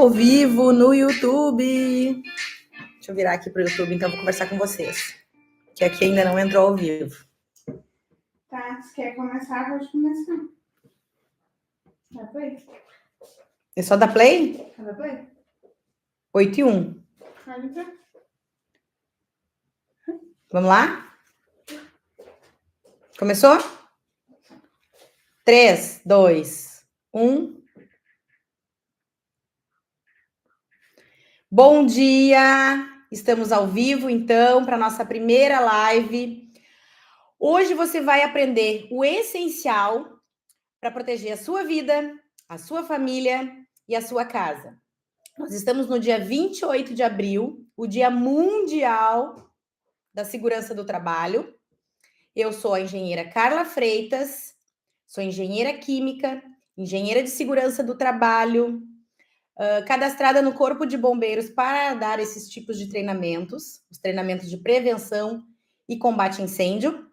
Ao vivo no YouTube. Deixa eu virar aqui para o YouTube, então vou conversar com vocês. Que aqui ainda não entrou ao vivo. Tá, se quer começar, pode começar. Dá play? É só dar play? Dá play? 8:01. Vamos lá? Começou? 3, 2, 1. Bom dia! Estamos ao vivo, então, para a nossa primeira live. Hoje você vai aprender o essencial para proteger a sua vida, a sua família e a sua casa. Nós estamos no dia 28 de abril, o Dia Mundial da Segurança do Trabalho. Eu sou a engenheira Carla Freitas, sou engenheira química, engenheira de segurança do trabalho, cadastrada no Corpo de Bombeiros para dar esses tipos de treinamentos, os treinamentos de prevenção e combate a incêndio.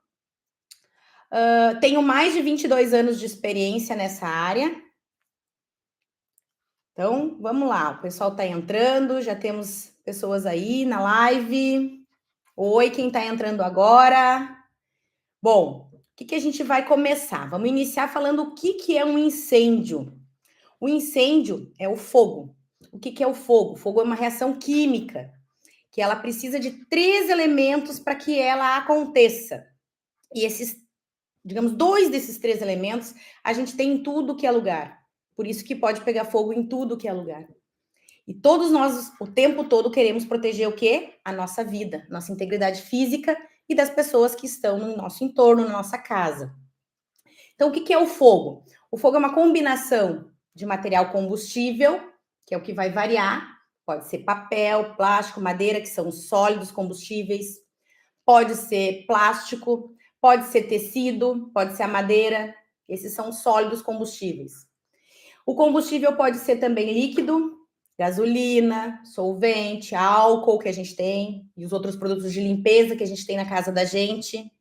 Tenho mais de 22 anos de experiência nessa área. Então, vamos lá, o pessoal está entrando, já temos pessoas aí na live. Oi, quem está entrando agora? Bom, o que a gente vai começar? Vamos iniciar falando o que é um incêndio. O incêndio é o fogo. O que é o fogo? O fogo é uma reação química, que ela precisa de 3 elementos para que ela aconteça. E esses, digamos, 2 desses 3 elementos, a gente tem em tudo que é lugar. Por isso que pode pegar fogo em tudo que é lugar. E todos nós, o tempo todo, queremos proteger o quê? A nossa vida, nossa integridade física e das pessoas que estão no nosso entorno, na nossa casa. Então, o que é o fogo? O fogo é uma combinação de material combustível, que é o que vai variar. Pode ser papel, plástico, madeira, que são sólidos combustíveis. Pode ser plástico, pode ser tecido, pode ser a madeira. Esses são sólidos combustíveis. O combustível pode ser também líquido, gasolina, solvente, álcool que a gente tem, e os outros produtos de limpeza que a gente tem na casa da gente.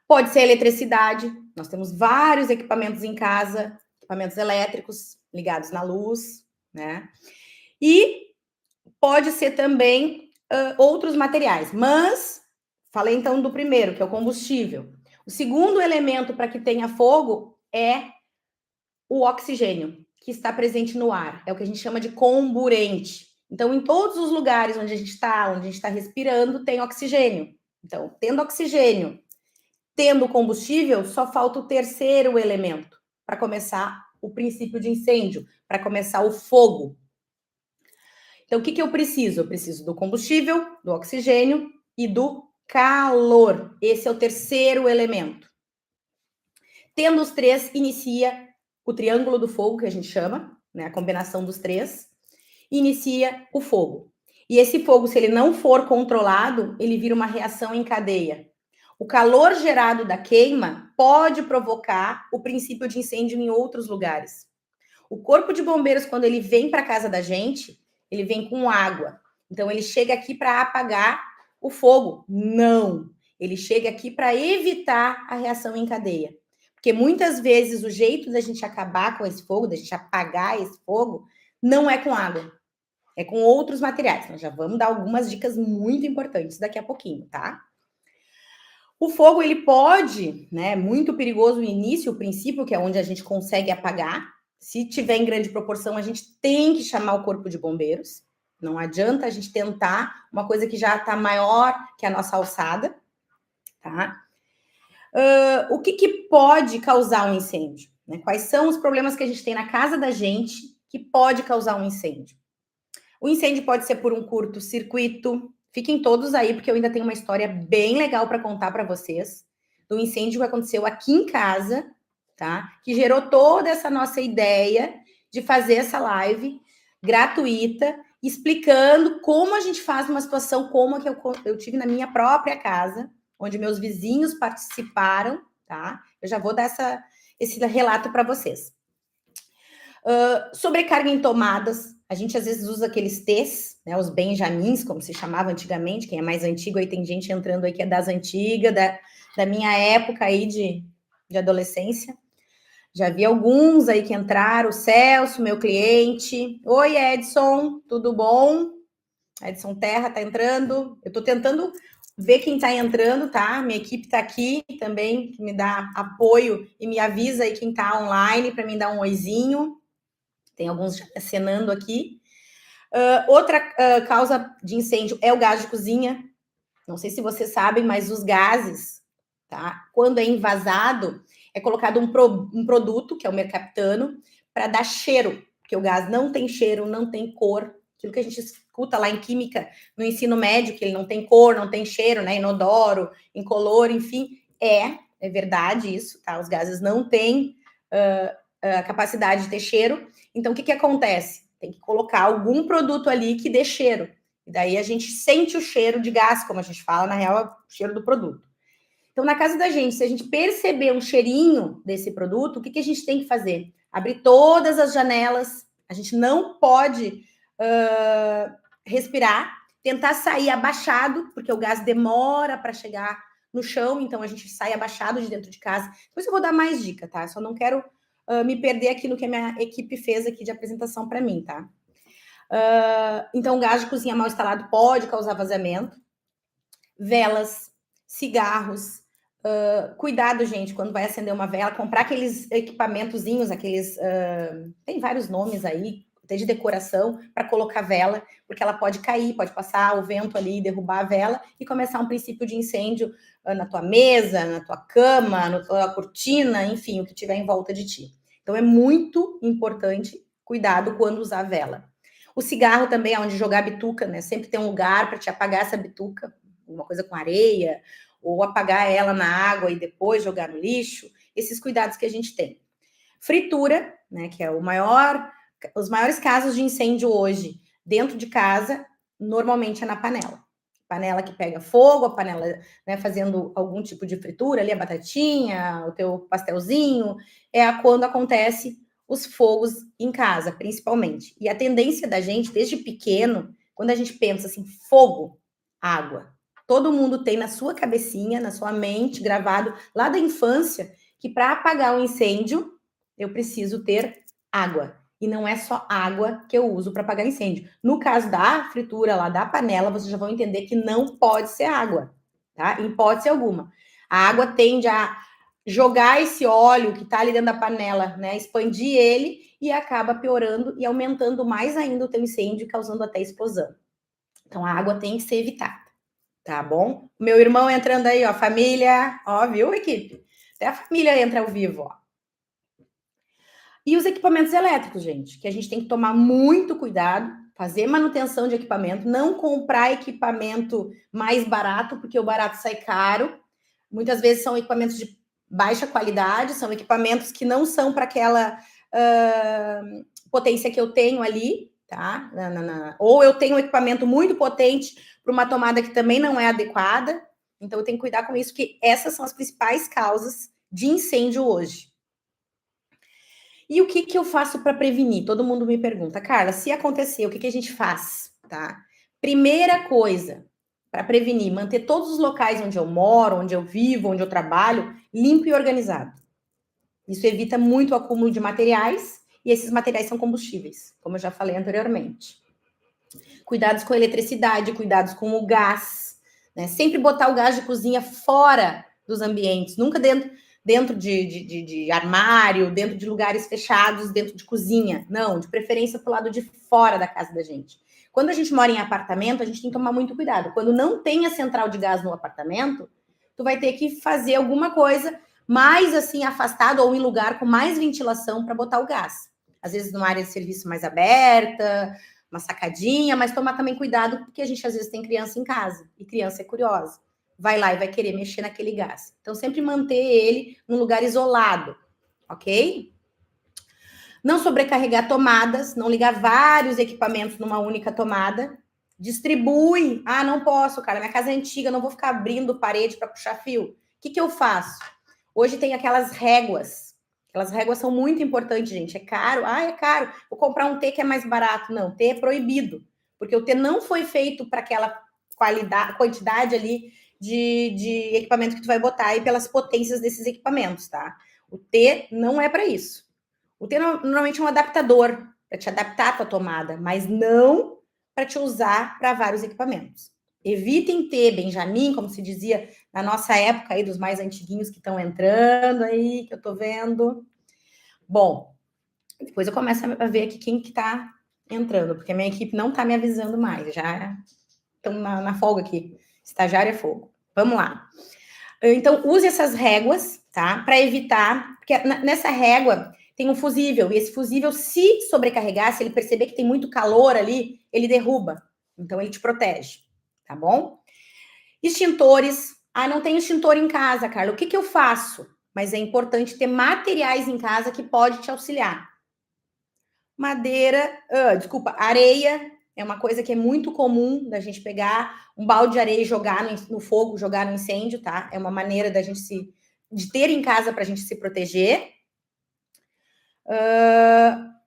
Pode ser eletricidade, nós temos vários equipamentos em casa, equipamentos elétricos ligados na luz, né? E pode ser também outros materiais, mas falei então do primeiro, que é o combustível. O segundo elemento para que tenha fogo é o oxigênio, que está presente no ar. É o que a gente chama de comburente. Então, em todos os lugares onde a gente está respirando, tem oxigênio. Então, tendo oxigênio, tendo combustível, só falta o terceiro elemento para começar o princípio de incêndio, para começar o fogo. Então, o que eu preciso? Eu preciso do combustível, do oxigênio e do calor. Esse é o terceiro elemento. Tendo os 3, inicia o triângulo do fogo, que a gente chama, né? A combinação dos 3, inicia o fogo. E esse fogo, se ele não for controlado, ele vira uma reação em cadeia. O calor gerado da queima pode provocar o princípio de incêndio em outros lugares. O Corpo de Bombeiros, quando ele vem para a casa da gente, ele vem com água. Então, ele chega aqui para apagar o fogo. Não! Ele chega aqui para evitar a reação em cadeia. Porque muitas vezes o jeito da gente acabar com esse fogo, da gente apagar esse fogo, não é com água. É com outros materiais. Nós já vamos dar algumas dicas muito importantes daqui a pouquinho, tá? O fogo, ele pode, né, muito perigoso no início, o princípio, que é onde a gente consegue apagar. Se tiver em grande proporção, a gente tem que chamar o Corpo de Bombeiros. Não adianta a gente tentar uma coisa que já está maior que a nossa alçada, tá? O que pode causar um incêndio? Né? Quais são os problemas que a gente tem na casa da gente que pode causar um incêndio? O incêndio pode ser por um curto-circuito. Fiquem todos aí, porque eu ainda tenho uma história bem legal para contar para vocês do incêndio que aconteceu aqui em casa, tá? Que gerou toda essa nossa ideia de fazer essa live gratuita, explicando como a gente faz uma situação como a que eu tive na minha própria casa, onde meus vizinhos participaram, tá? Eu já vou dar esse relato para vocês. Sobrecarga em tomadas, a gente às vezes usa aqueles T's, né, os benjamins, como se chamava antigamente, quem é mais antigo aí tem gente entrando aí que é das antigas, da minha época aí de adolescência. Já vi alguns aí que entraram. O Celso, meu cliente. Oi, Edson, tudo bom? Edson Terra tá entrando. Eu tô tentando ver quem tá entrando, tá? Minha equipe tá aqui também, que me dá apoio e me avisa aí quem tá online para mim dar um oizinho. Tem alguns acenando aqui. Outra causa de incêndio é o gás de cozinha. Não sei se vocês sabem, mas os gases, tá? Quando é envasado, é colocado um produto, que é o mercaptano, para dar cheiro, porque o gás não tem cheiro, não tem cor. Aquilo que a gente escuta lá em química, no ensino médio, que ele não tem cor, não tem cheiro, né? Inodoro, incolor, enfim. É verdade isso, tá? Os gases não têm a capacidade de ter cheiro. Então, o que acontece? Tem que colocar algum produto ali que dê cheiro. E daí a gente sente o cheiro de gás, como a gente fala, na real, é o cheiro do produto. Então, na casa da gente, se a gente perceber um cheirinho desse produto, o que a gente tem que fazer? Abrir todas as janelas, a gente não pode respirar, tentar sair abaixado, porque o gás demora para chegar no chão, então a gente sai abaixado de dentro de casa. Depois eu vou dar mais dica, tá? Eu só não quero me perder aqui no que a minha equipe fez aqui de apresentação para mim, tá? Então, o gás de cozinha mal instalado pode causar vazamento. Velas, cigarros. Cuidado, gente, quando vai acender uma vela, comprar aqueles equipamentozinhos, tem vários nomes aí, até de decoração, para colocar vela, porque ela pode cair, pode passar o vento ali, derrubar a vela e começar um princípio de incêndio na tua mesa, na tua cama, na tua cortina, enfim, o que tiver em volta de ti. Então, é muito importante cuidado quando usar vela. O cigarro também é onde jogar a bituca, né? Sempre tem um lugar para te apagar essa bituca, uma coisa com areia, ou apagar ela na água e depois jogar no lixo. Esses cuidados que a gente tem. Fritura, né? Que é os maiores casos de incêndio hoje dentro de casa, normalmente é na panela. Panela que pega fogo, a panela, né, fazendo algum tipo de fritura, ali a batatinha, o teu pastelzinho, quando acontece os fogos em casa, principalmente. E a tendência da gente, desde pequeno, quando a gente pensa assim, fogo, água. Todo mundo tem na sua cabecinha, na sua mente, gravado lá da infância, que para apagar um incêndio, eu preciso ter água. E não é só água que eu uso para apagar incêndio. No caso da fritura lá da panela, vocês já vão entender que não pode ser água, tá? Em hipótese alguma. A água tende a jogar esse óleo que está ali dentro da panela, né? Expandir ele e acaba piorando e aumentando mais ainda o teu incêndio, causando até explosão. Então, a água tem que ser evitada, tá bom? Meu irmão entrando aí, ó, família, ó, viu, equipe? Até a família entra ao vivo, ó. E os equipamentos elétricos, gente, que a gente tem que tomar muito cuidado, fazer manutenção de equipamento, não comprar equipamento mais barato, porque o barato sai caro. Muitas vezes são equipamentos de baixa qualidade, são equipamentos que não são para aquela potência que eu tenho ali, tá? Ou eu tenho um equipamento muito potente para uma tomada que também não é adequada. Então, eu tenho que cuidar com isso, que essas são as principais causas de incêndio hoje. E o que eu faço para prevenir? Todo mundo me pergunta, Carla, se acontecer, o que a gente faz? Tá? Primeira coisa, para prevenir, manter todos os locais onde eu moro, onde eu vivo, onde eu trabalho, limpo e organizado. Isso evita muito o acúmulo de materiais, e esses materiais são combustíveis, como eu já falei anteriormente. Cuidados com a eletricidade, cuidados com o gás, né? Sempre botar o gás de cozinha fora dos ambientes, nunca dentro de armário, dentro de lugares fechados, dentro de cozinha. Não, de preferência para o lado de fora da casa da gente. Quando a gente mora em apartamento, a gente tem que tomar muito cuidado. Quando não tem a central de gás no apartamento, tu vai ter que fazer alguma coisa mais assim afastado ou em lugar com mais ventilação para botar o gás. Às vezes numa área de serviço mais aberta, uma sacadinha, mas tomar também cuidado, porque a gente às vezes tem criança em casa, e criança é curiosa. Vai lá e vai querer mexer naquele gás. Então, sempre manter ele num lugar isolado, ok? Não sobrecarregar tomadas, não ligar vários equipamentos numa única tomada. Distribui. Ah, não posso, cara, minha casa é antiga, não vou ficar abrindo parede para puxar fio. O que eu faço? Hoje tem aquelas réguas. Aquelas réguas são muito importantes, gente. É caro? Ah, é caro. Vou comprar um T que é mais barato. Não, T é proibido. Porque o T não foi feito para aquela quantidade ali de equipamento que tu vai botar e pelas potências desses equipamentos, tá? O T não é para isso. O T normalmente é um adaptador para te adaptar à tua tomada, mas não para te usar para vários equipamentos. Evitem T, Benjamin, como se dizia na nossa época aí, dos mais antiguinhos que estão entrando aí, que eu tô vendo. Bom, depois eu começo a ver aqui quem que tá entrando, porque a minha equipe não tá me avisando mais, já estamos na folga aqui. Estagiário é fogo. Vamos lá. Então, use essas réguas, tá? Para evitar, porque nessa régua tem um fusível, e esse fusível, se sobrecarregar, se ele perceber que tem muito calor ali, ele derruba. Então, ele te protege, tá bom? Extintores. Ah, não tenho extintor em casa, Carla. O que eu faço? Mas é importante ter materiais em casa que pode te auxiliar. Areia é uma coisa que é muito comum da gente pegar um balde de areia e jogar no fogo, jogar no incêndio, tá? É uma maneira da gente de ter em casa para a gente se proteger.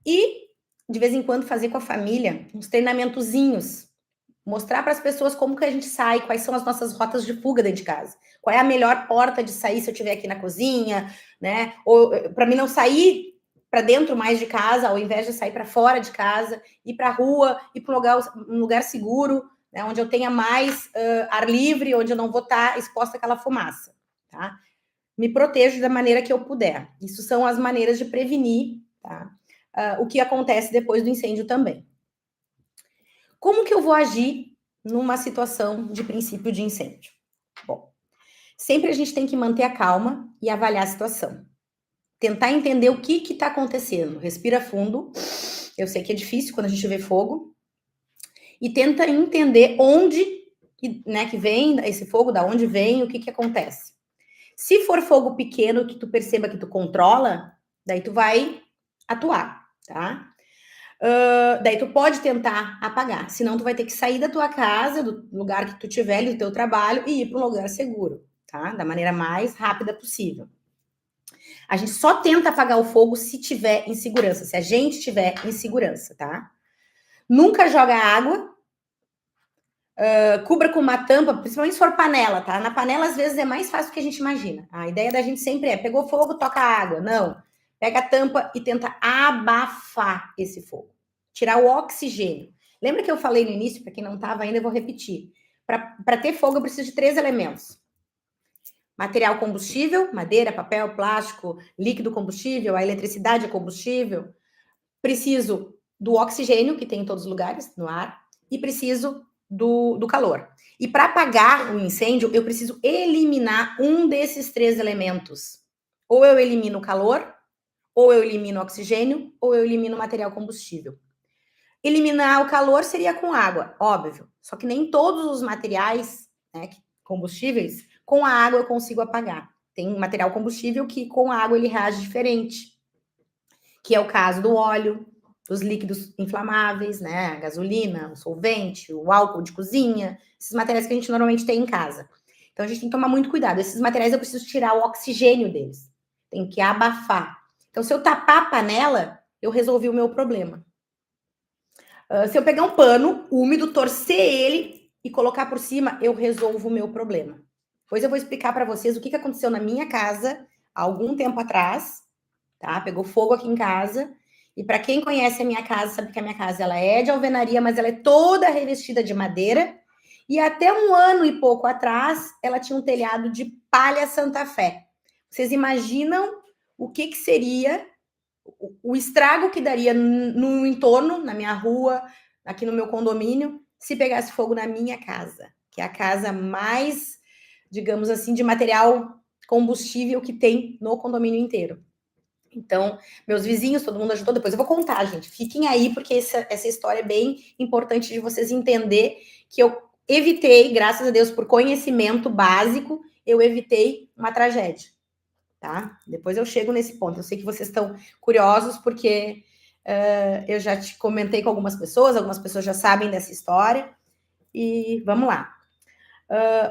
E, de vez em quando, fazer com a família uns treinamentozinhos. Mostrar para as pessoas como que a gente sai, quais são as nossas rotas de fuga dentro de casa. Qual é a melhor porta de sair se eu estiver aqui na cozinha, né? Ou para mim não sair para dentro mais de casa, ao invés de sair para fora de casa, ir para a rua, ir para um lugar seguro, né? Onde eu tenha mais ar livre, onde eu não vou estar exposta àquela fumaça, tá? Me protejo da maneira que eu puder. Isso são as maneiras de prevenir, tá? O que acontece depois do incêndio também. Como que eu vou agir numa situação de princípio de incêndio? Bom, sempre a gente tem que manter a calma e avaliar a situação. Tentar entender o que está acontecendo. Respira fundo. Eu sei que é difícil quando a gente vê fogo. E tenta entender onde, né, que vem esse fogo, da onde vem, o que acontece. Se for fogo pequeno, que tu perceba que tu controla, daí tu vai atuar, tá? Daí tu pode tentar apagar, senão tu vai ter que sair da tua casa, do lugar que tu tiver, do teu trabalho, e ir para um lugar seguro, tá? Da maneira mais rápida possível. A gente só tenta apagar o fogo se tiver em segurança, se a gente tiver em segurança, tá? Nunca joga água, cubra com uma tampa, principalmente se for panela, tá? Na panela, às vezes, é mais fácil do que a gente imagina. A ideia da gente sempre é, pegou fogo, toca água. Não. Pega a tampa e tenta abafar esse fogo. Tirar o oxigênio. Lembra que eu falei no início, para quem não estava ainda, eu vou repetir. Para ter fogo, eu preciso de 3 elementos. Material combustível, madeira, papel, plástico, líquido combustível, a eletricidade é combustível. Preciso do oxigênio, que tem em todos os lugares, no ar. E preciso do calor. E para apagar o incêndio, eu preciso eliminar um desses 3 elementos. Ou eu elimino o calor, ou eu elimino o oxigênio, ou eu elimino o material combustível. Eliminar o calor seria com água, óbvio. Só que nem todos os materiais, né, combustíveis, com a água eu consigo apagar. Tem material combustível que com a água ele reage diferente. Que é o caso do óleo, dos líquidos inflamáveis, né? A gasolina, o solvente, o álcool de cozinha, esses materiais que a gente normalmente tem em casa. Então a gente tem que tomar muito cuidado. Esses materiais eu preciso tirar o oxigênio deles. Tem que abafar. Então, se eu tapar a panela, eu resolvi o meu problema. Se eu pegar um pano úmido, torcer ele e colocar por cima, eu resolvo o meu problema. Depois eu vou explicar para vocês o que aconteceu na minha casa há algum tempo atrás, tá? Pegou fogo aqui em casa. E para quem conhece a minha casa, sabe que a minha casa ela é de alvenaria, mas ela é toda revestida de madeira. E até 1 ano e pouco atrás, ela tinha um telhado de palha Santa Fé. Vocês imaginam o que seria o estrago que daria no entorno, na minha rua, aqui no meu condomínio, se pegasse fogo na minha casa, que é a casa mais, digamos assim, de material combustível que tem no condomínio inteiro. Então, meus vizinhos, todo mundo ajudou. Depois eu vou contar, gente. Fiquem aí, porque essa história é bem importante de vocês entender que eu evitei, graças a Deus, por conhecimento básico, eu evitei uma tragédia, tá? Depois eu chego nesse ponto. Eu sei que vocês estão curiosos, porque eu já te comentei com algumas pessoas já sabem dessa história. E vamos lá.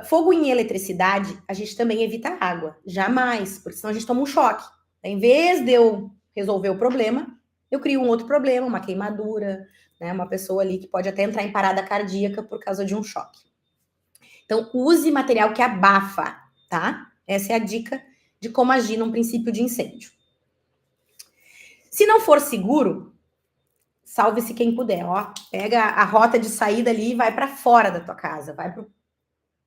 Fogo em eletricidade, a gente também evita água. Jamais, porque senão a gente toma um choque. Em vez de eu resolver o problema, eu crio um outro problema, uma queimadura, né? Uma pessoa ali que pode até entrar em parada cardíaca por causa de um choque. Então, use material que abafa, tá? Essa é a dica de como agir num princípio de incêndio. Se não for seguro, salve-se quem puder, ó. Pega a rota de saída ali e vai para fora da tua casa, vai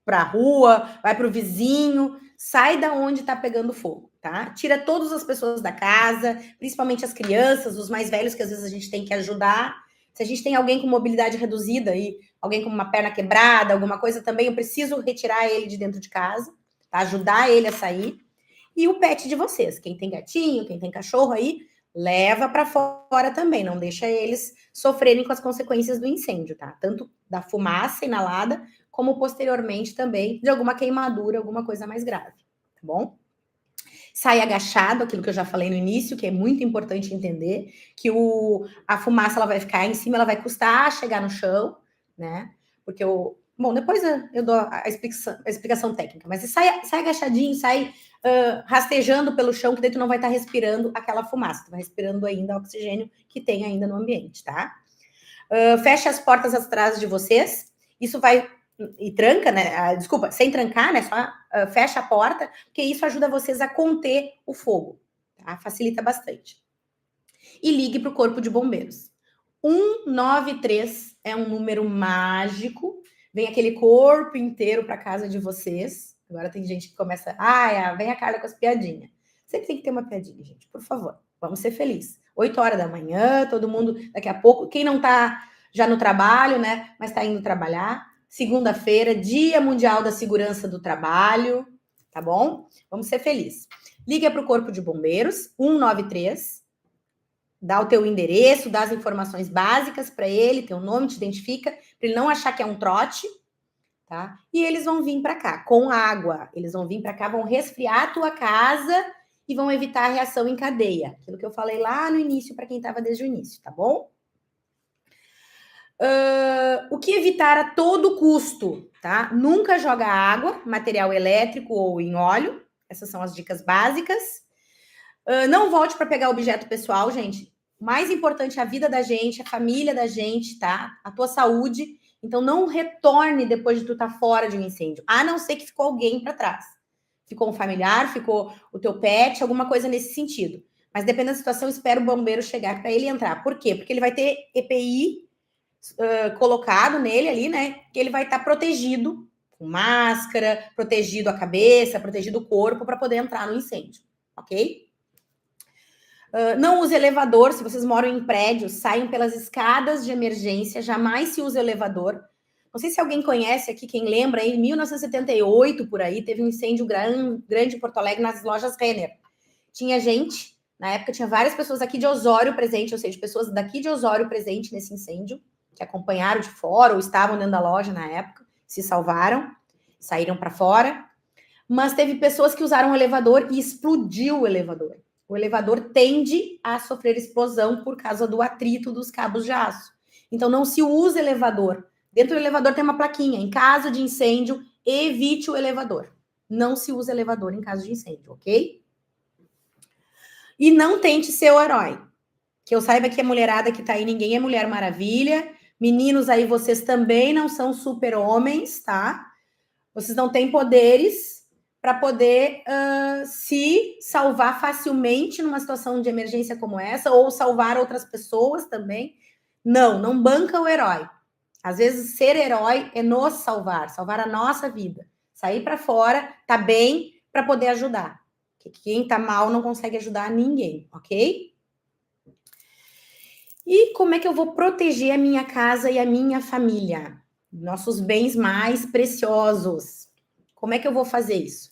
para a rua, vai para o vizinho, sai da onde está pegando fogo, tá? Tira todas as pessoas da casa, principalmente as crianças, os mais velhos, que às vezes a gente tem que ajudar. Se a gente tem alguém com mobilidade reduzida e alguém com uma perna quebrada, alguma coisa também, eu preciso retirar ele de dentro de casa, tá? Ajudar ele a sair. E o pet de vocês, quem tem gatinho, quem tem cachorro aí, leva para fora também, não deixa eles sofrerem com as consequências do incêndio, tá? Tanto da fumaça inalada, como posteriormente também de alguma queimadura, alguma coisa mais grave, tá bom? Sai agachado, aquilo que eu já falei no início, que é muito importante entender, que a fumaça ela vai ficar em cima, ela vai custar a chegar no chão, né? Porque bom, depois eu dou a explicação técnica, mas sai agachadinho, sai rastejando pelo chão, que daí tu não vai estar respirando aquela fumaça, tu vai respirando ainda o oxigênio que tem ainda no ambiente, tá? Fecha as portas atrás de vocês, isso vai e tranca, né? Desculpa, sem trancar, né? Só fecha a porta, porque isso ajuda vocês a conter o fogo, tá? Facilita bastante. E ligue para o Corpo de Bombeiros. 193 é um número mágico, vem aquele corpo inteiro para casa de vocês. Agora tem gente que começa, vem a Carla com as piadinhas. Sempre tem que ter uma piadinha, gente, por favor. Vamos ser felizes. 8 horas da manhã, todo mundo, daqui a pouco, quem não está já no trabalho, né, mas está indo trabalhar, segunda-feira, Dia Mundial da Segurança do Trabalho, tá bom? Vamos ser felizes. Liga para o Corpo de Bombeiros, 193, dá o teu endereço, dá as informações básicas para ele, teu nome, te identifica, para ele não achar que é um trote, tá? E eles vão vir para cá com água, eles vão vir para cá, vão resfriar a tua casa e vão evitar a reação em cadeia, aquilo que eu falei lá no início para quem estava desde o início, tá bom? O que evitar a todo custo, tá? Nunca joga água, material elétrico ou em óleo. Essas são as dicas básicas. Não volte para pegar objeto pessoal, gente. O mais importante é a vida da gente, a família da gente, tá? A tua saúde. Então, não retorne depois de tu estar fora de um incêndio. A não ser que ficou alguém para trás. Ficou um familiar, ficou o teu pet, alguma coisa nesse sentido. Mas dependendo da situação, espera o bombeiro chegar para ele entrar. Por quê? Porque ele vai ter EPI colocado nele ali, né? Que ele vai estar protegido com máscara, protegido a cabeça, protegido o corpo para poder entrar no incêndio, ok? Não use elevador. Se vocês moram em prédios, saiam pelas escadas de emergência. Jamais se usa elevador. Não sei se alguém conhece aqui, quem lembra, em 1978, por aí, teve um incêndio grande em Porto Alegre nas lojas Renner. Tinha gente, na época tinha várias pessoas aqui de Osório presente, ou seja, pessoas daqui de Osório presente nesse incêndio, que acompanharam de fora ou estavam dentro da loja na época, se salvaram, saíram para fora. Mas teve pessoas que usaram o elevador e explodiu o elevador. O elevador tende a sofrer explosão por causa do atrito dos cabos de aço. Então, não se usa elevador. Dentro do elevador tem uma plaquinha. Em caso de incêndio, evite o elevador. Não se usa elevador em caso de incêndio, ok? E não tente ser o herói. Que eu saiba que a mulherada que tá aí, ninguém é Mulher Maravilha. Meninos aí, vocês também não são super-homens, tá? Vocês não têm poderes para poder se salvar facilmente numa situação de emergência como essa, ou salvar outras pessoas também. Não banca o herói. Às vezes, ser herói é nos salvar a nossa vida. Sair para fora, tá bem, para poder ajudar. Porque quem tá mal não consegue ajudar ninguém, ok? E como é que eu vou proteger a minha casa e a minha família? Nossos bens mais preciosos. Como é que eu vou fazer isso?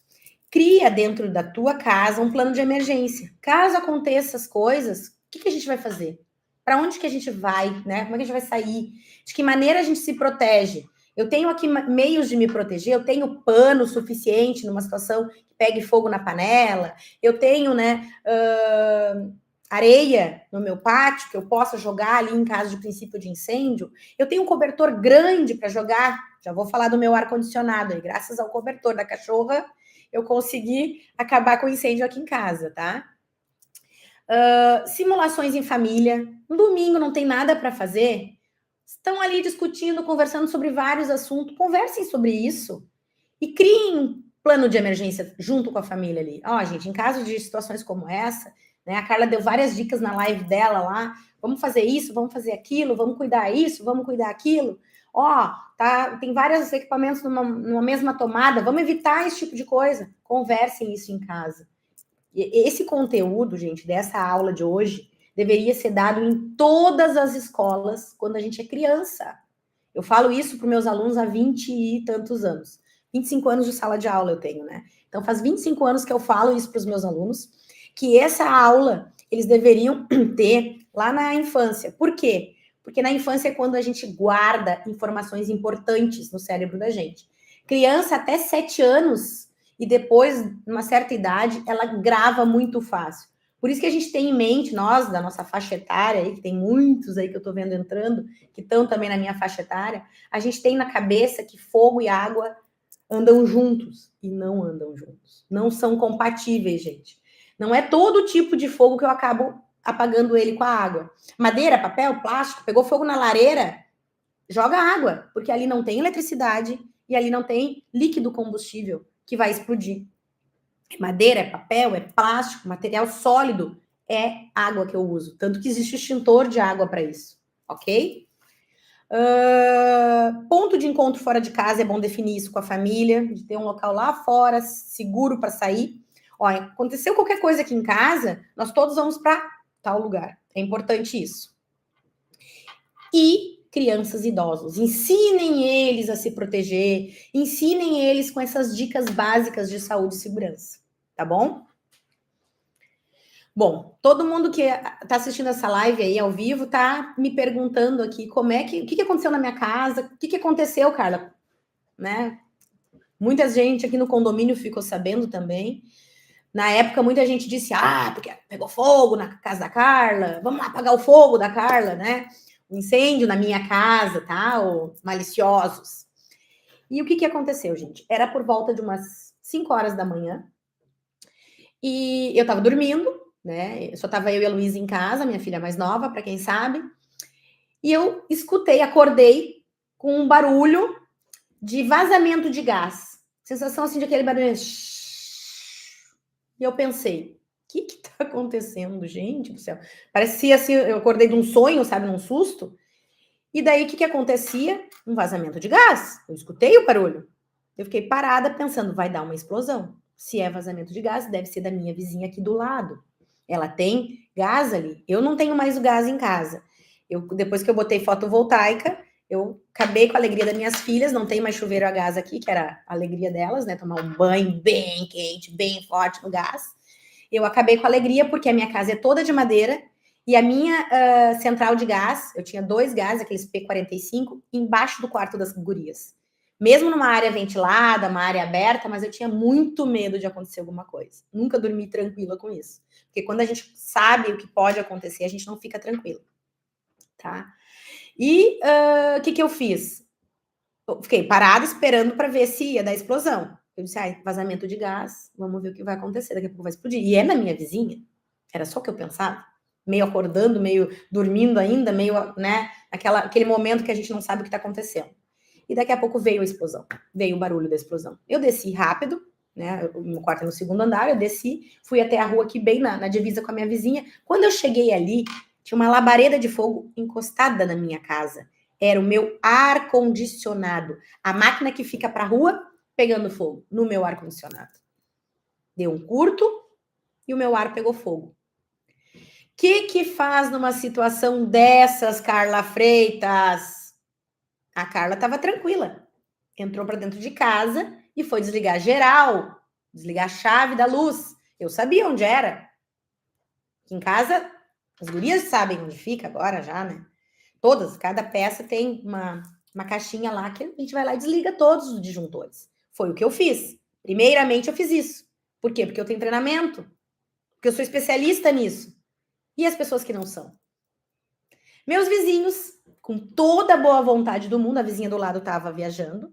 Cria dentro da tua casa um plano de emergência. Caso aconteça as coisas, o que a gente vai fazer? Para onde que a gente vai, né? Como é que a gente vai sair? De que maneira a gente se protege? Eu tenho aqui meios de me proteger, eu tenho pano suficiente numa situação que pegue fogo na panela, eu tenho, né, areia no meu pátio que eu possa jogar ali em caso de princípio de incêndio. Eu tenho um cobertor grande para jogar. Já vou falar do meu ar-condicionado aí. Graças ao cobertor da cachorra, eu consegui acabar com o incêndio aqui em casa, tá? Simulações em família. Um domingo não tem nada para fazer? Estão ali discutindo, conversando sobre vários assuntos. Conversem sobre isso. E criem plano de emergência junto com a família ali. Ó, gente, em caso de situações como essa, né? A Carla deu várias dicas na live dela lá. Vamos fazer isso, vamos fazer aquilo, vamos cuidar isso, vamos cuidar aquilo. Ó, tá, tem vários equipamentos numa mesma tomada. Vamos evitar esse tipo de coisa. Conversem isso em casa. E esse conteúdo, gente, dessa aula de hoje, deveria ser dado em todas as escolas quando a gente é criança. Eu falo isso para os meus alunos há 20 e tantos anos. 25 anos de sala de aula eu tenho, né? Então faz 25 anos que eu falo isso para os meus alunos, que essa aula eles deveriam ter lá na infância. Por quê? Porque na infância é quando a gente guarda informações importantes no cérebro da gente. Criança até 7 anos e depois, numa certa idade, ela grava muito fácil. Por isso que a gente tem em mente, nós, da nossa faixa etária, aí, que tem muitos aí que eu tô vendo entrando, que estão também na minha faixa etária, a gente tem na cabeça que fogo e água andam juntos. E não andam juntos. Não são compatíveis, gente. Não é todo tipo de fogo que eu acabo apagando ele com a água. Madeira, papel, plástico, pegou fogo na lareira, joga água, porque ali não tem eletricidade e ali não tem líquido combustível que vai explodir. Madeira, é papel, é plástico, material sólido, é água que eu uso. Tanto que existe extintor de água para isso, ok? Ponto de encontro fora de casa, é bom definir isso com a família, de ter um local lá fora, seguro para sair. Ó, aconteceu qualquer coisa aqui em casa, nós todos vamos para tal lugar. É importante isso. E crianças e idosos, ensinem eles a se proteger, ensinem eles com essas dicas básicas de saúde e segurança, tá bom? Bom, todo mundo que está assistindo essa live aí ao vivo tá me perguntando aqui o que aconteceu na minha casa, o que aconteceu, Carla, né? Muita gente aqui no condomínio ficou sabendo também. Na época, muita gente disse, porque pegou fogo na casa da Carla, vamos lá apagar o fogo da Carla, né? Um incêndio na minha casa, tá? Ou maliciosos. E o que aconteceu, gente? Era por volta de umas 5 horas da manhã, e eu tava dormindo, né? Só tava eu e a Luísa em casa, minha filha mais nova, para quem sabe. E eu acordei com um barulho de vazamento de gás. Sensação assim de aquele barulho. E eu pensei, o que tá acontecendo, gente do céu? Parecia assim, eu acordei de um sonho, sabe, num susto. E daí, o que acontecia? Um vazamento de gás. Eu escutei o barulho. Eu fiquei parada pensando, vai dar uma explosão. Se é vazamento de gás, deve ser da minha vizinha aqui do lado. Ela tem gás ali. Eu não tenho mais o gás em casa. Depois que eu botei fotovoltaica, eu acabei com a alegria das minhas filhas. Não tem mais chuveiro a gás aqui, que era a alegria delas, né? Tomar um banho bem quente, bem forte no gás. Eu acabei com a alegria porque a minha casa é toda de madeira e a minha central de gás, eu tinha 2 gases, aqueles P45, embaixo do quarto das gurias. Mesmo numa área ventilada, uma área aberta, mas eu tinha muito medo de acontecer alguma coisa. Nunca dormi tranquila com isso. Porque quando a gente sabe o que pode acontecer, a gente não fica tranquila. Tá? E o que eu fiz? Eu fiquei parada esperando para ver se ia dar explosão. Eu disse, vazamento de gás, vamos ver o que vai acontecer, daqui a pouco vai explodir. E é na minha vizinha. Era só o que eu pensava. Meio acordando, meio dormindo ainda, meio, né, aquele momento que a gente não sabe o que está acontecendo. E daqui a pouco veio a explosão, veio o barulho da explosão. Eu desci rápido, né, o meu quarto é no 2º andar, eu desci, fui até a rua aqui bem na divisa com a minha vizinha. Quando eu cheguei ali, tinha uma labareda de fogo encostada na minha casa. Era o meu ar-condicionado. A máquina que fica para a rua pegando fogo no meu ar-condicionado. Deu um curto e o meu ar pegou fogo. O que faz numa situação dessas, Carla Freitas? A Carla estava tranquila. Entrou para dentro de casa e foi desligar geral, desligar a chave da luz. Eu sabia onde era. Aqui em casa, as gurias sabem onde fica agora já, né? Todas, cada peça tem uma caixinha lá que a gente vai lá e desliga todos os disjuntores. Foi o que eu fiz. Primeiramente, eu fiz isso. Por quê? Porque eu tenho treinamento. Porque eu sou especialista nisso. E as pessoas que não são? Meus vizinhos, com toda a boa vontade do mundo, a vizinha do lado estava viajando.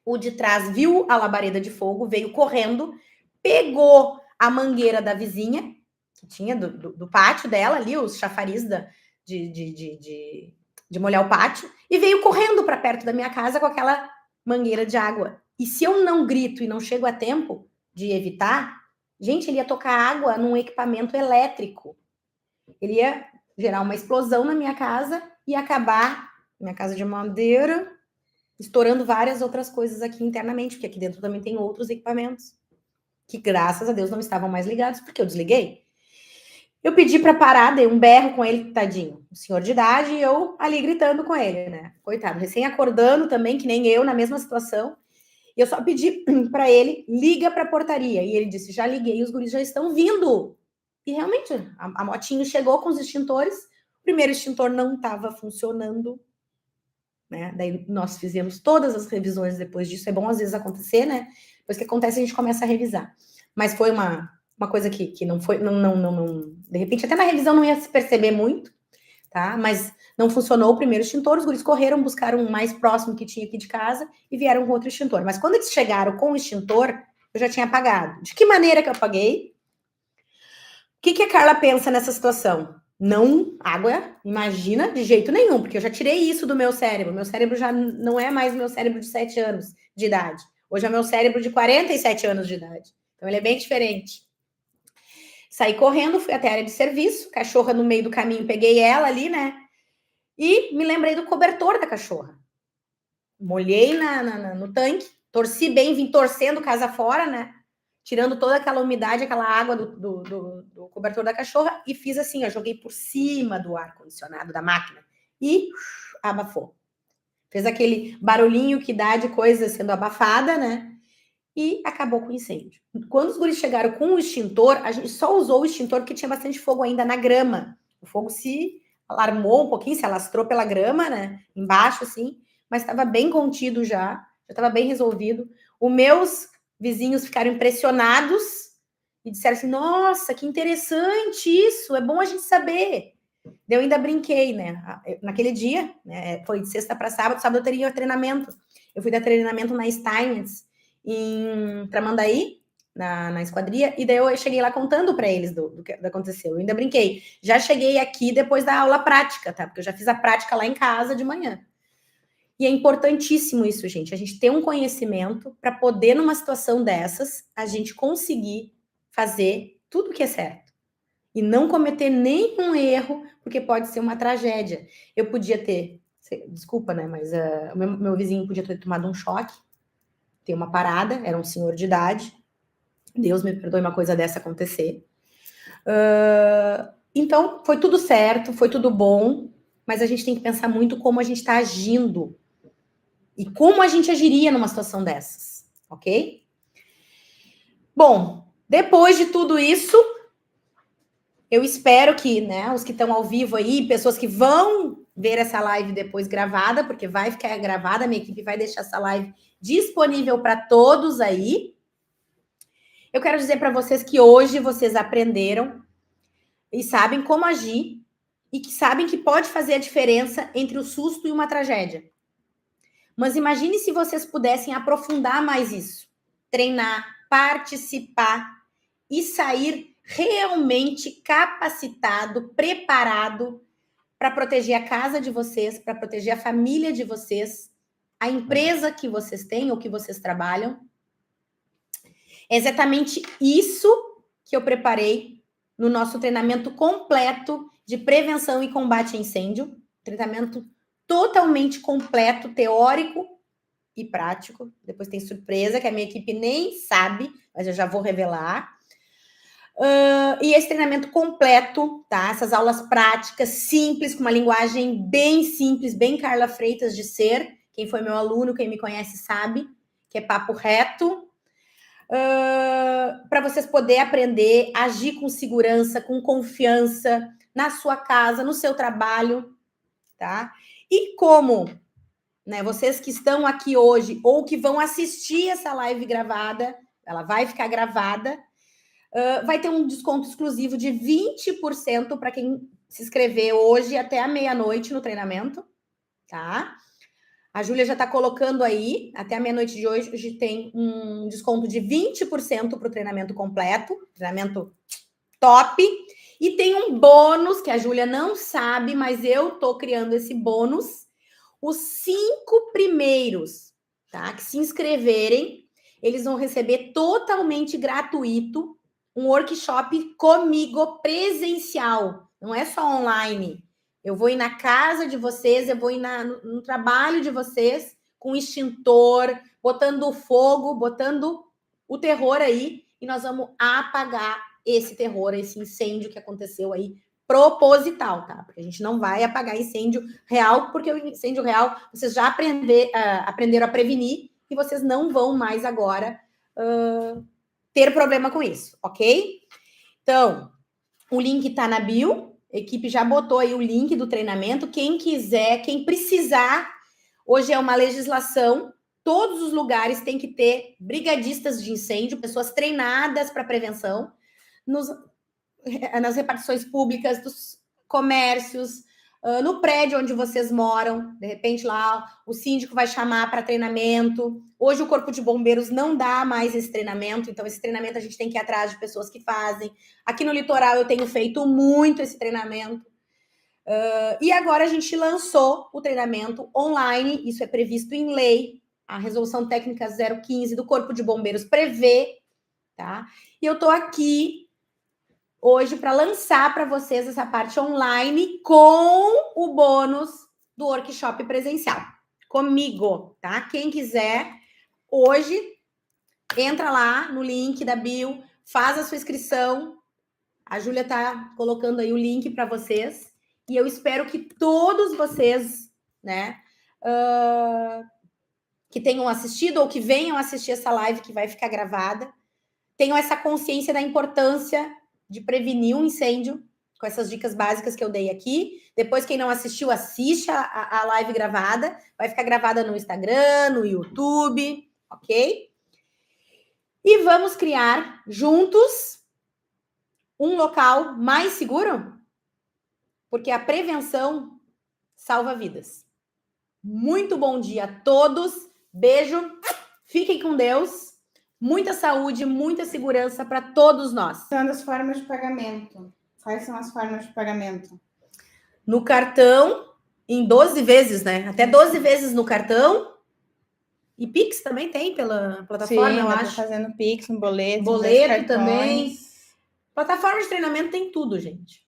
O de trás viu a labareda de fogo, veio correndo, pegou a mangueira da vizinha, que tinha do pátio dela ali, os chafariz de molhar o pátio, e veio correndo para perto da minha casa com aquela mangueira de água. E se eu não grito e não chego a tempo de evitar, gente, ele ia tocar água num equipamento elétrico. Ele ia gerar uma explosão na minha casa e acabar, minha casa de madeira, estourando várias outras coisas aqui internamente, porque aqui dentro também tem outros equipamentos que, graças a Deus, não estavam mais ligados, porque eu desliguei. Eu pedi para parar, dei um berro com ele, tadinho, um senhor de idade, e eu ali gritando com ele, né? Coitado, recém acordando também, que nem eu, na mesma situação. E eu só pedi para ele, liga para a portaria. E ele disse, já liguei, os guris já estão vindo. E realmente, a motinho chegou com os extintores, o primeiro extintor não estava funcionando, né? Daí nós fizemos todas as revisões depois disso. É bom às vezes acontecer, né? Depois que acontece, a gente começa a revisar. Mas foi uma coisa que não foi, não, de repente, até na revisão não ia se perceber muito, tá? Mas não funcionou o primeiro extintor, os guris correram, buscaram um mais próximo que tinha aqui de casa e vieram com outro extintor. Mas quando eles chegaram com o extintor, eu já tinha apagado. De que maneira que eu apaguei? O que a Carla pensa nessa situação? Não, água, imagina, de jeito nenhum, porque eu já tirei isso do meu cérebro. Meu cérebro já não é mais meu cérebro de 7 anos de idade. Hoje é meu cérebro de 47 anos de idade. Então, ele é bem diferente. Saí correndo, fui até a área de serviço, cachorra no meio do caminho, peguei ela ali, né? E me lembrei do cobertor da cachorra. Molhei no tanque, torci bem, vim torcendo casa fora, né? Tirando toda aquela umidade, aquela água do cobertor da cachorra e fiz assim, ó, joguei por cima do ar-condicionado da máquina e abafou. Fez aquele barulhinho que dá de coisa sendo abafada, né? E acabou com o incêndio. Quando os guris chegaram com o extintor, a gente só usou o extintor porque tinha bastante fogo ainda na grama. O fogo se alarmou um pouquinho, se alastrou pela grama, né? Embaixo, assim, mas estava bem contido já estava bem resolvido. Os meus vizinhos ficaram impressionados e disseram assim: nossa, que interessante isso, é bom a gente saber. Eu ainda brinquei, né? Naquele dia, né? Foi de sexta para sábado eu teria treinamento. Eu fui dar treinamento na Steinmetz, em Tramandaí, na esquadria, e daí eu cheguei lá contando para eles do que aconteceu. Eu ainda brinquei. Já cheguei aqui depois da aula prática, tá? Porque eu já fiz a prática lá em casa de manhã. E é importantíssimo isso, gente. A gente ter um conhecimento para poder, numa situação dessas, a gente conseguir fazer tudo o que é certo. E não cometer nenhum erro, porque pode ser uma tragédia. Eu podia ter, desculpa, né? Mas o meu vizinho podia ter tomado um choque, ter uma parada, era um senhor de idade. Deus me perdoe uma coisa dessa acontecer. Então, foi tudo certo, foi tudo bom, mas a gente tem que pensar muito como a gente está agindo e como a gente agiria numa situação dessas, ok? Bom, depois de tudo isso, eu espero que, né, os que estão ao vivo aí, pessoas que vão ver essa live depois gravada, porque vai ficar gravada, minha equipe vai deixar essa live disponível para todos aí. Eu quero dizer para vocês que hoje vocês aprenderam e sabem como agir e que sabem que pode fazer a diferença entre o susto e uma tragédia. Mas imagine se vocês pudessem aprofundar mais isso, treinar, participar e sair realmente capacitado, preparado para proteger a casa de vocês, para proteger a família de vocês, a empresa que vocês têm ou que vocês trabalham. É exatamente isso que eu preparei no nosso treinamento completo de prevenção e combate a incêndio, treinamento totalmente completo, teórico e prático. Depois tem surpresa, que a minha equipe nem sabe, mas eu já vou revelar. E esse treinamento completo, tá? Essas aulas práticas, simples, com uma linguagem bem simples, bem Carla Freitas de ser. Quem foi meu aluno, quem me conhece sabe, que é papo reto. Para vocês poderem aprender, agir com segurança, com confiança, na sua casa, no seu trabalho, tá? E como, né, vocês que estão aqui hoje ou que vão assistir essa live gravada, ela vai ficar gravada, vai ter um desconto exclusivo de 20% para quem se inscrever hoje até a meia-noite no treinamento, tá? A Júlia já está colocando aí, até a meia-noite de hoje tem um desconto de 20% para o treinamento completo, treinamento top. E tem um bônus que a Júlia não sabe, mas eu estou criando esse bônus. Os 5 primeiros tá? Que se inscreverem, eles vão receber totalmente gratuito um workshop comigo presencial. Não é só online. Eu vou ir na casa de vocês, eu vou ir no trabalho de vocês com extintor, botando fogo, botando o terror aí, e nós vamos apagar esse terror, esse incêndio que aconteceu aí, proposital, tá? Porque a gente não vai apagar incêndio real, porque o incêndio real vocês já aprenderam a prevenir e vocês não vão mais agora ter problema com isso, ok? Então, o link tá na bio, a equipe já botou aí o link do treinamento. Quem quiser, quem precisar, hoje é uma legislação, todos os lugares têm que ter brigadistas de incêndio, pessoas treinadas para prevenção, nas repartições públicas, dos comércios, no prédio onde vocês moram, de repente lá o síndico vai chamar para treinamento. Hoje o Corpo de Bombeiros não dá mais esse treinamento, então esse treinamento a gente tem que ir atrás de pessoas que fazem. Aqui no litoral eu tenho feito muito esse treinamento. E agora a gente lançou o treinamento online, isso é previsto em lei, a Resolução Técnica 015 do Corpo de Bombeiros prevê, tá? E eu tô aqui hoje para lançar para vocês essa parte online com o bônus do workshop presencial. Comigo, tá? Quem quiser, hoje, entra lá no link da bio, faz a sua inscrição. A Júlia tá colocando aí o link para vocês. E eu espero que todos vocês, né, que tenham assistido ou que venham assistir essa live que vai ficar gravada, tenham essa consciência da importância de prevenir um incêndio com essas dicas básicas que eu dei aqui. Depois, quem não assistiu, assiste a live gravada. Vai ficar gravada no Instagram, no YouTube, ok? E vamos criar juntos um local mais seguro, porque a prevenção salva vidas. Muito bom dia a todos. Beijo. Fiquem com Deus. Muita saúde, muita segurança para todos nós. São as formas de pagamento. Quais são as formas de pagamento? No cartão, em 12 vezes, né? Até 12 vezes no cartão. E Pix também tem pela plataforma, Sim, eu dá acho. Fazendo Pix, um boleto Boleto também. Plataforma de treinamento tem tudo, gente.